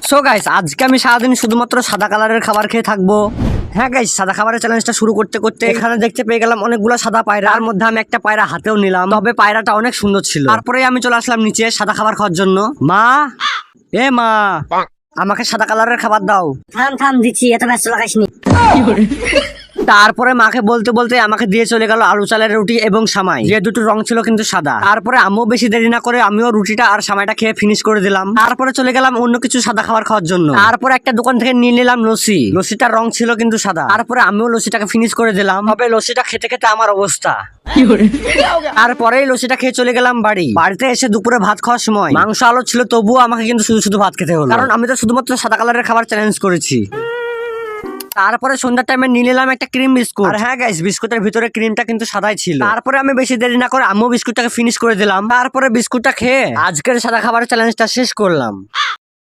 So guys, আজকে আমি সারাদিন শুধুমাত্র সাদা কালারের খাবার খেয়ে থাকবো। হ্যাঁ গাইস, সাদা খাবারের চ্যালেঞ্জটা শুরু করতে করতে এখানে দেখতে পেয়ে গেলাম অনেকগুলো সাদা পায়রা। তার মধ্যে আমি একটা পায়রা হাতেও নিলাম, তবে পায়রাটা অনেক সুন্দর ছিল। তারপরে আমি চলে আসলাম নিচে সাদা খাবার খাওয়ার জন্য। মা, এ মা, আমাকে সাদা কালারের খাবার দাও। থাম থাম দিচ্ছি, এত ব্যস্ত লাগাইসনি। তারপরে মাকে বলতে বলতে আমাকে দিয়ে চলে গেল আলু চালের রুটি এবং সামাই, যে দুটো রং ছিল কিন্তু সাদা। তারপরে আমিও বেশি দেরি না করে আমিও রুটিটা আর সামাইটা খেয়ে ফিনিশ করে দিলাম। তারপরে চলে গেলাম অন্য কিছু সাদা খাবার খাওয়ার জন্য। তারপরে একটা দোকান থেকে নিয়ে নিলাম লস্যি। লস্যিটার রং ছিল কিন্তু সাদা। তারপরে আমিও লস্যিটাকে ফিনিশ করে দিলাম। তবে লস্যিটা খেতে খেতে আমার অবস্থা। তারপরেই লস্যিটা খেয়ে চলে গেলাম বাড়ি। বাড়িতে এসে দুপুরে ভাত খাওয়ার সময় মাংস আলো ছিল, তবুও আমাকে কিন্তু শুধু শুধু ভাত খেতে হলো, কারণ আমি তো শুধুমাত্র সাদা কালারের খাবার চ্যালেঞ্জ করেছি। তারপরে সন্ধ্যার টাইমে নিয়ে নিলাম একটা ক্রিম বিস্কুট। আর হ্যাঁ গাইস, বিস্কুটের ভিতরে ক্রিমটা কিন্তু সাদাই ছিল। তারপরে আমি বেশি দেরি না করে আমিও বিস্কুটটাকে ফিনিশ করে দিলাম। তারপরে বিস্কুটটা খেয়ে আজকের সাদা খাবারের চ্যালেঞ্জটা শেষ করলাম।